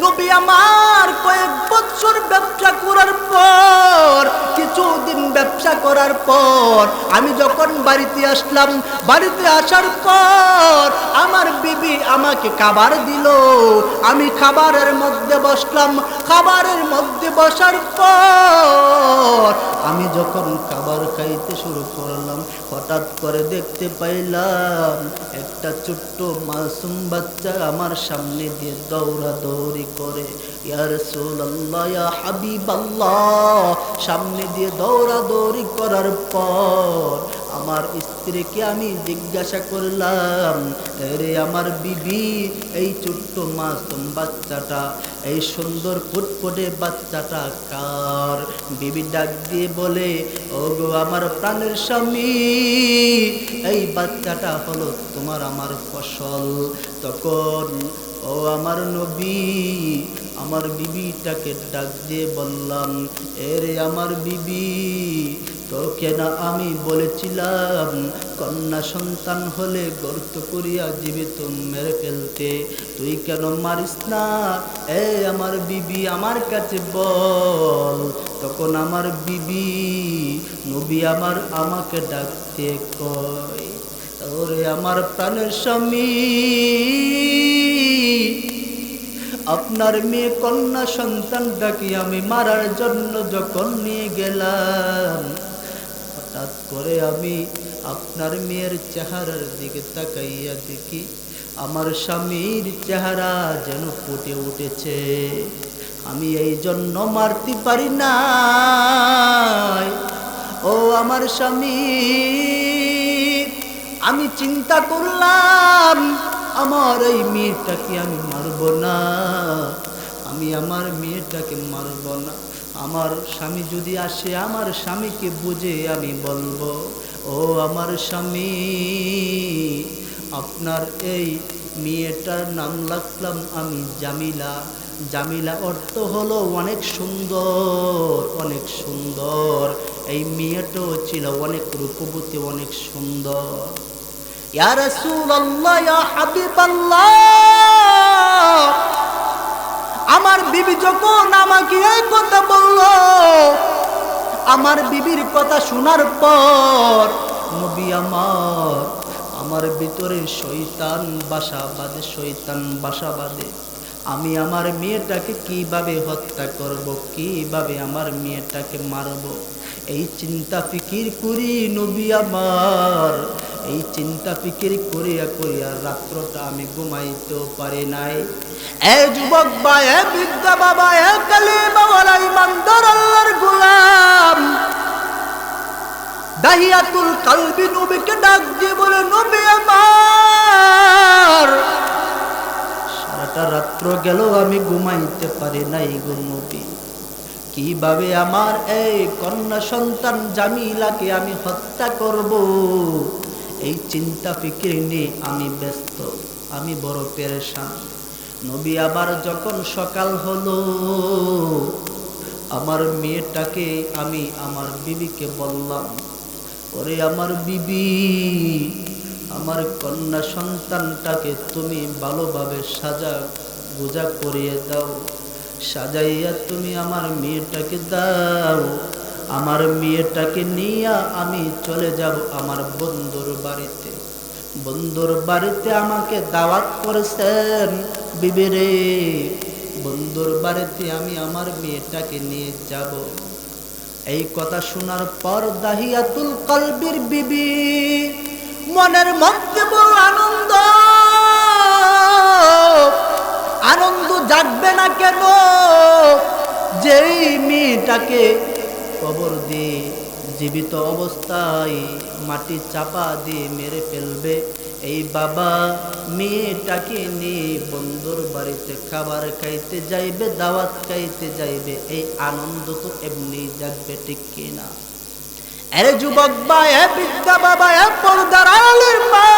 নবী আমার কয়েক বছর ব্যবসা করার পর, কিছুদিন ব্যবসা করার পর আমি যখন বাড়িতে আসলাম, বাড়িতে আসার পর আমার বিবি আমাকে খাবার দিল। আমি খাবারের মধ্যে বসলাম। খাবারের মধ্যে বসার পর আমি যখন খাবার খাইতে শুরু করলাম, হঠাৎ করে দেখতে পাইলাম একটা ছোট্ট মাসুম বাচ্চা আমার সামনে দিয়ে দৌড়াদৌড়ি করে। ইয়া রাসূলুল্লাহ, ইয়া হাবিবাল্লাহ, সামনে দিয়ে দৌড়াদৌড়ি করার পর আমার স্ত্রীকে আমি জিজ্ঞাসা করলাম, রে আমার বিবি, এই ছোট্ট মাসুম বাচ্চাটা, এই সুন্দর ফুটফুটে বাচ্চাটা কার? বিবি ডাক দিয়ে বলে, ও গো আমার প্রাণের স্বামী, এই বাচ্চাটা হলো তোমার আমার ফসল। তখন ও আমার নবী, আমার বিবিটাকে ডাক দিয়ে বললাম, এরে আমার বিবি, তোকে না আমি বলেছিলাম কন্যা সন্তান হলে গর্ত করিয়া জীবিত মেরে ফেলতে, তুই কেন মারিস না? এ আমার বিবি আমার কাছে বল। তখন আমার বিবি নবী আমাকে ডাকতে কয়, ওরে আমার প্রাণের স্বামী, আপনার মেয়ে কন্যা সন্তানটাকে আমি মারার জন্য যখন নিয়ে গেলাম, হঠাৎ করে আমি আপনার মেয়ের চেহারার দিকে তাকাইয়া দেখি আমার স্বামীর চেহারা যেন ফুটে উঠেছে। আমি এই জন্য মারতে পারি না। ও আমার স্বামী, আমি চিন্তা করলাম আমার এই মেয়েটাকে আমি মারব না, আমি আমার মেয়েটাকে মারব না। আমার স্বামী যদি আসে, আমার স্বামীকে বুঝে আমি বলবো, ও আমার স্বামী, আপনার এই মেয়েটার নাম রাখলাম আমি জামিলা। জামিলা অর্থ হলো অনেক সুন্দর, অনেক সুন্দর। এই মেয়েটাও ছিল অনেক রূপবতী, অনেক সুন্দর। ইয়া রাসূলুল্লাহ, ইয়া হাবিবাল্লাহ, আমার বিবি যখন আমাকে এই কথা বলল, আমার বিবির কথা শোনার পর নবী আমার ভিতরে শয়তান বাসা বাঁধে, শয়তান বাসা বাঁধে। আমি আমার মেয়েটাকে কিভাবে হত্যা করব, কিভাবে আমার মেয়েটাকে মারব, এই চিন্তা ফিকির করি নবী আমার। এই চিন্তা ফিকির করিয়া করিয়া রাত্রটা আমি ঘুমাইতেও পারি নাই। এ যুবক বা এ বৃদ্ধা বাবা, এ কালিমাওয়ালা ইমানদার আল্লাহর গোলাম, দাহিয়াতুল কালবি নবীকে ডাক দিয়ে বলে, নবী আমার, সারাটা রাত্র গেল আমি ঘুমাইতে পারি নাই গো নবী, কিভাবে আমার এই কন্যা সন্তান জামিলাকে আমি হত্যা করব, এই চিন্তা ফিকির নিয়ে আমি ব্যস্ত, আমি বড় পেরেশান। নবী আবার যখন সকাল হলো, আমার মেয়েটাকে আমি আমার বিবিকে বললাম, ওরে আমার বিবি, আমার কন্যা সন্তানটাকে তুমি ভালোভাবে সাজা গোজা করিয়ে দাও, সাজাইয়া তুমি আমার মেয়েটাকে দাও। আমার মেয়েটাকে নিয়ে আমি চলে যাব আমার বন্ধুর বাড়িতে। বন্ধুর বাড়িতে আমাকে দাওয়াত করেছেন বিবি রে, বন্ধুর বাড়িতে আমি আমার মেয়েটাকে নিয়ে যাব। এই কথা শোনার পর দাহিয়াতুল কলবির বিবি মনের মধ্যে বড় আনন্দ, আনন্দ জাগবে না কেন? যেই মেয়েটাকে কবর দিয়ে জীবিত অবস্থায় মাটি চাপা দিয়ে মেরে ফেলবে, এই বাবা মেয়েটাকে নিয়ে বন্ধুর বাড়িতে খাবার খাইতে যাইবে, দাওয়াত খাইতে যাইবে, এই আনন্দ তো এমনি জাগবে, ঠিক কিনা? আরে যুবক বা এ বৃদ্ধা বাবা, এ পর্দার আড়ালের মা,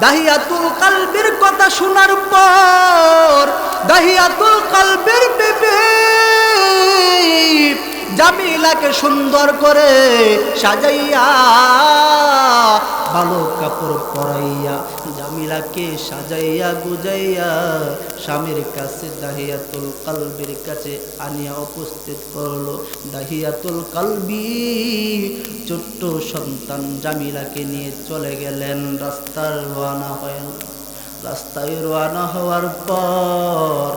দাহিয়াতুল কলবির কথা শোনার পর দাহিয়াতুল কলবির বিবি জামিলাকে সুন্দর করে সাজাইয়া, ভালো কাপড় পরাইয়া জামিলাকে সাজাইয়া গুজাইয়া স্বামীর কাছে দাহিয়াতুল কলবির কাছে আনিয়া উপস্থিত করলো। দাহিয়াতুল কলবি ছোট্ট সন্তান জামিলাকে নিয়ে চলে গেলেন, রাস্তায় রওনা হওয়ার পর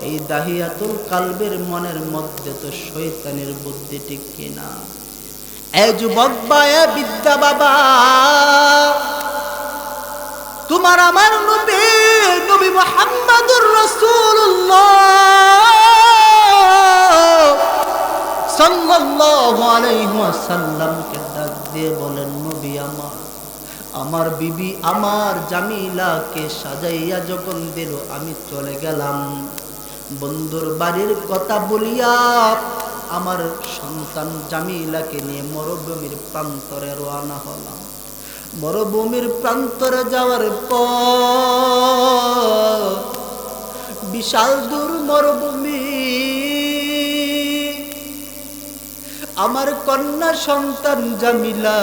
এই দাহিয়াতুল কলবির মনের মধ্যে তো শয়তানের বুদ্ধি, ঠিক কিনা? এ যুবক বা এ বিদ্যা বাবা, তোমার আমার নবী, নবী মুহাম্মদুর রাসূলুল্লাহ সাল্লাল্লাহু আলাইহি ওয়াসাল্লামকে ডাক দিয়ে বলেন, নবী আমার বিবি আমার জামিলাকে সাজাইয়া যখন দিল, আমি চলে গেলাম বন্ধুর বাড়ির কথা বলিয়া আমার সন্তান জামিলাকে নিয়ে মরুভূমির প্রান্তরে রওনা হলাম। মরুভূমির প্রান্তরে যাওয়ার পর বিশাল দূর মরুভূমি, আমার কন্যা সন্তান জামিলা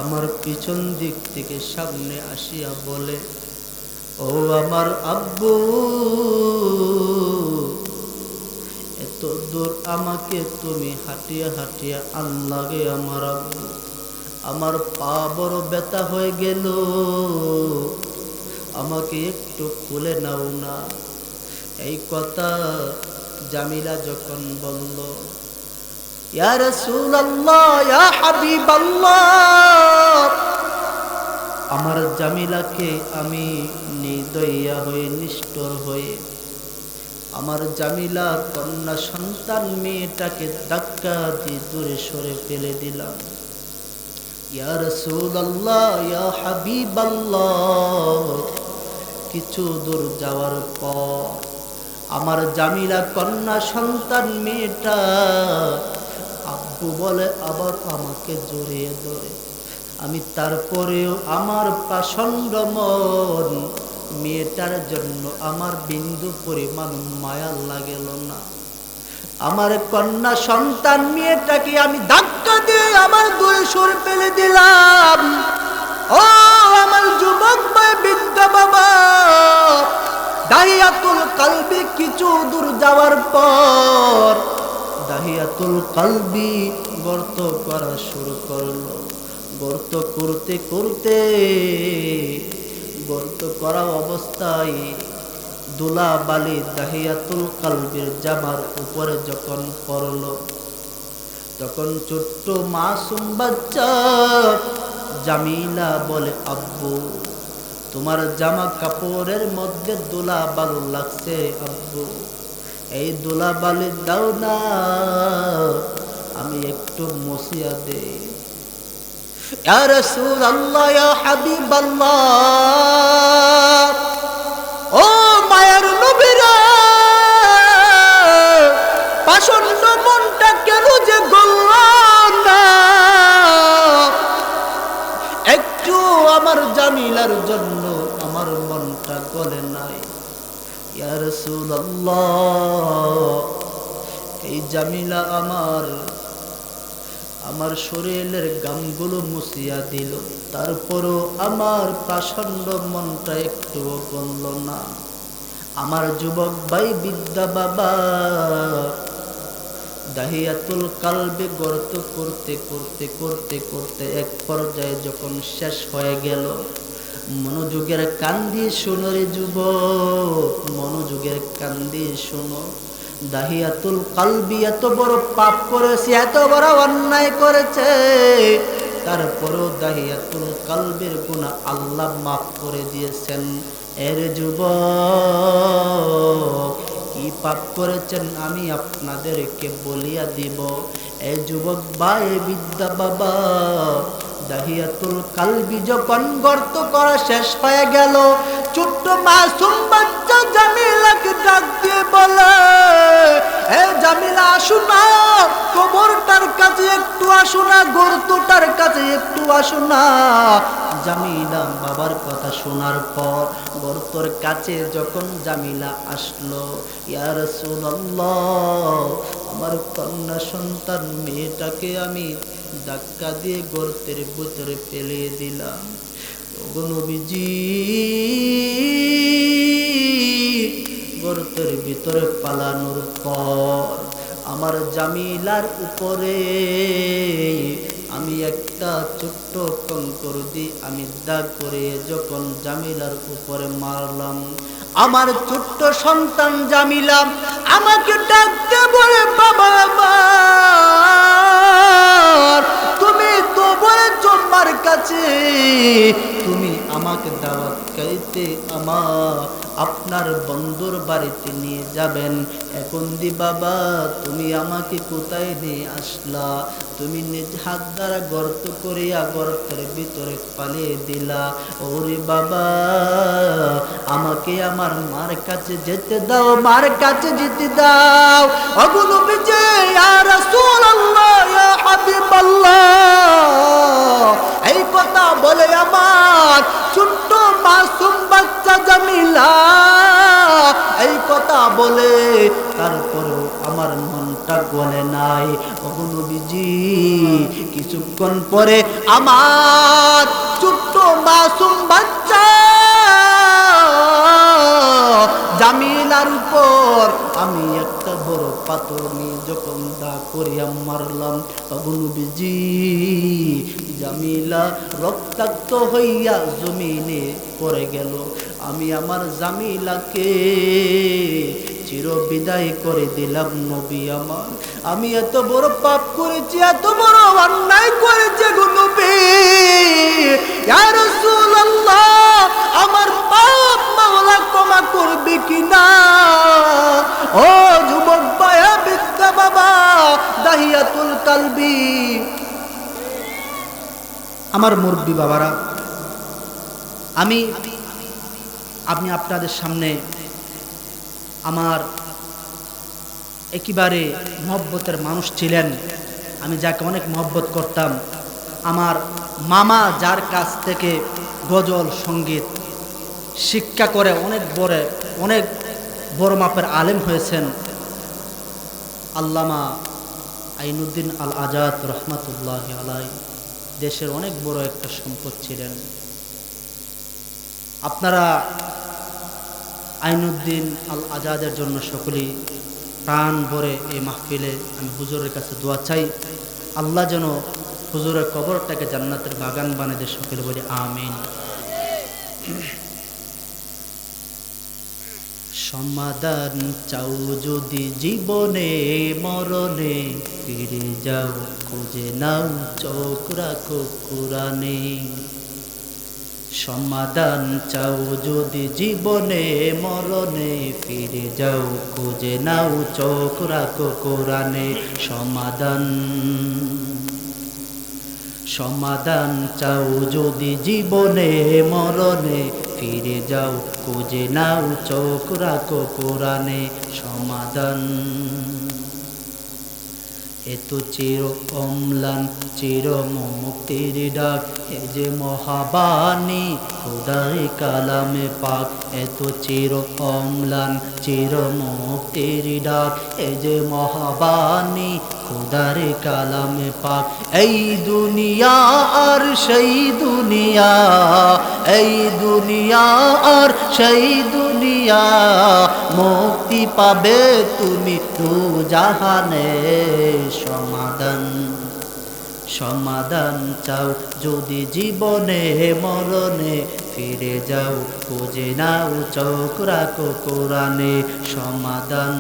আমার পিছন দিক থেকে সামনে আসিয়া বলে, ও আমার আব্বু, এত দূর আমাকে তুমি হাঁটিয়া হাঁটিয়া আনলাগে আমার আব্বু, আমার পা বড় ব্যথা হয়ে গেল, আমাকে একটু খুলে নাও না। এই কথা জামিলা যখন বলল, ইয়া রাসূলুল্লাহ, ইয়া হাবিবাল্লাহ, আমার জামিলাকে আমি নির্দয়া হয়ে নিষ্ঠুর হয়ে আমার জামিলা কন্যা সন্তান মেয়েটাকে ধাক্কা দিয়ে দূরে সরে ফেলে দিলাম। ইয়া রাসূলুল্লাহ, ইয়া হাবিবাল্লাহ, কিছু দূর যাওয়ার পর আমার জামিলা কন্যা সন্তান মেয়েটা আব্বু বলে আবার আমাকে জড়িয়ে ধরে। আমি তারপরেও আমার প্রচণ্ড মন মেয়েটার জন্য আমার বিন্দু পরিমাণ মায়া লাগেল না। আমার কন্যা সন্তান মেয়েটাকে আমি ধাক্কা দিয়ে আমার দূরে সরে ফেলে দিলাম। ও আমার যুবক ভাই, বৃদ্ধা বাবা, দাহিয়াতুল কলবি কিছু দূর যাওয়ার পর দাহিয়াতুল কলবি গর্ত করা শুরু করলো। গর্ত করতে করতে গর্ত করা অবস্থায় দুলা বালি দাহিয়াতুল কলবির জামার উপরে যখন পড়লো, তখন ছোট্ট মাসুম বাচ্চা জামিলা বলে, আব্বু, তোমার জামা কাপড়ের মধ্যে দুলা বালু লাগছে আব্বু, এই দুলা বালি দাও না, আমি একটু মুছিয়া দেই। ইয়া রাসূলুল্লাহ, ইয়া হাবিবাল্লাহ, ও মায়ের নবীরা, পাষণ্ড মনটা কেন যে গলল না, একটু আমার জামিলার জন্য আমার মনটা গলে নাই। ইয়া রাসূলুল্লাহ, এই জামিলা আমার শরীরের গামগুলো মুছিয়া দিল, তারপরও আমার প্রচণ্ড মনটা একটুও গলল না। আমার যুবক ভাই, বিদ্যা বাবা, দাহিয়াতুল কলবে গর্ত করতে করতে করতে করতে এক পর্যায়ে যখন শেষ হয়ে গেল, মনোযোগের কান দিয়ে শোনো রে যুবক, মনোযোগের কান দিয়ে শোনো। দাহিয়াতুল কলবি এত বড় পাপ করেছে, এত বড় অন্যায় করেছে, তারপরেও দাহিয়াতুল কলবের গুনাহ আল্লাহ মাফ করে দিয়েছেন। এর যুবক, কি পাপ করেছেন আমি আপনাদেরকে বলিয়া দিব। এই যুবক ভাই, বিদ্যা বাবা, দাহিয়াতুল কলবি যখন গর্ত করা শেষ হয়ে গেল, ছোট্ট মাসুম বাচ্চা জামিলাকে ডাক দিয়ে বলে, এ জামিলা, আসো না, কবরটার কাছে একটু আসো না, গর্তটার কাছে একটু আসো না। জামিলা বাবার কথা শোনার পর গর্তর কাছে যখন জামিলা আসলো, ইয়া রাসূলুল্লাহ, আমার কন্যা সন্তান মেয়েটাকে আমি ধাক্কা দিয়ে গর্তের ভিতরে ফেলে দিলাম। ওগো নবীজি, গর্তের ভিতরে পালানোর পর আমার জামিলার উপরে আমি একটা ছোট্ট কঙ্কর দিয়ে আমি দাগ করে যখন জামিলার উপরে মারলাম, আমার ছোট্ট সন্তান জামিলা আমাকে ডাকতে বলে, বাবা আমার, তুমি তো বলেছ মার কাছে তুমি আমাকে দাওয়াত খাইতে আপনার বন্ধুর বাড়িতে নিয়ে যাবেন। এখন দি বাবা, তুমি আমাকে কোথায় নিয়ে আসলা? তুমি নিজ হাত দ্বারা গর্ত করিয়া গর্তের ভিতরে পালিয়ে দিলা। ওরে বাবা, আমাকে আমার মার কাছে যেতে দাও, মার কাছে যেতে দাও। ওগো নবীজি, ইয়া রাসূলুল্লাহ, ইয়া হাবিবাল্লাহ, এই কথা বলে আমার ছোট্ট মাসুম বাচ্চা জামিলা এই কোলে নাই। ওগো নবীজি, কিছুক্ষণ পরে আমার ছোট্ট মাসুম বাচ্চা জামিলার উপর আমি একটা বড় পাথর নিয়ে যখন দা করিয়া মারলাম, ওগো নবীজি, জামিলা রক্তাক্ত হইয়া জমিনে পড়ে গেল। আমি আমার জামিলাকে চির বিদায় করে দিলাম। নবী আমার, আমি এত বড় পাপ করেছি, এত বড় অন্যায় করেছি গো নবী, ইয়া রাসূলুল্লাহ, আমার পাপ মাওলা ক্ষমা করবে কিনা? ও যুবক ভাইয়া, বৃদ্ধা বাবা, দাহিয়াতুল কালবি, আমার মুরব্বী বাবারা, আমি আপনাদের সামনে আমার একেবারে মহব্বতের মানুষ ছিলেন, আমি যাকে অনেক মহব্বত করতাম, আমার মামা, যার কাছ থেকে গজল সঙ্গীত শিক্ষা করে অনেক বড় মাপের আলেম হয়েছেন, আল্লামা আইনুদ্দিন আল আজাদ রহমাতুল্লাহি আলাইহি, দেশের অনেক বড় একটা সম্পদ ছিলেন। আপনারা আইনুদ্দিন আল আজাদের জন্য সকলেই প্রাণ ভরে এই মাহফিলে আমি হুজুরের কাছে দোয়া চাই, আল্লাহ যেন হুজুরের কবরটাকে জান্নাতের বাগান বানিয়ে দেয়। সকলে বলি আমিন। সমাধান চাও যদি জীবনে মরণে, ফিরে যাও খুঁজে নাও চোখ রাখো কোরআনে। সমাধান চাও যদি জীবনে মরণে, ফিরে যাও খুঁজে নাও চোখ রাখো কোরআনে। সমাধান চাও যদি জীবনে মরণে, ফিরে যাও খুঁজে নাও চোখ রাখো কোরআনে। সমাধান এত চির অম্লান চির মুক্তির ডাক, এ যে মহাবাণী খোদার কালামে পাক। এত চির অম্লান চির মুক্তির ডাক, এ যে মহাবাণী খোদার কালামে পাক। এই দুনিয়া আর সেই দুনিয়া, এই দুনিয়া আর সেই দুনিয়া, মুক্তি পাবে তুমি দু জাহানে। সমাধান চাও যদি জীবনে মরণে, ফিরে যাও খুঁজে নাও চোখ রাখো কোরআনে। সমাধান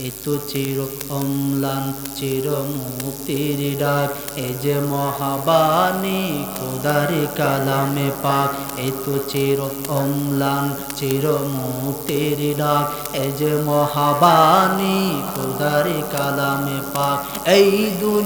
এত চির অম্লান চির মুক্তির ডাক, এ যে মহাবাণী খোদার কালামে পাক। এত চির অম্লান চির মুক্তির ডাক, এ যে মহাবাণী খোদার কালামে পাক। এই দুনিয়া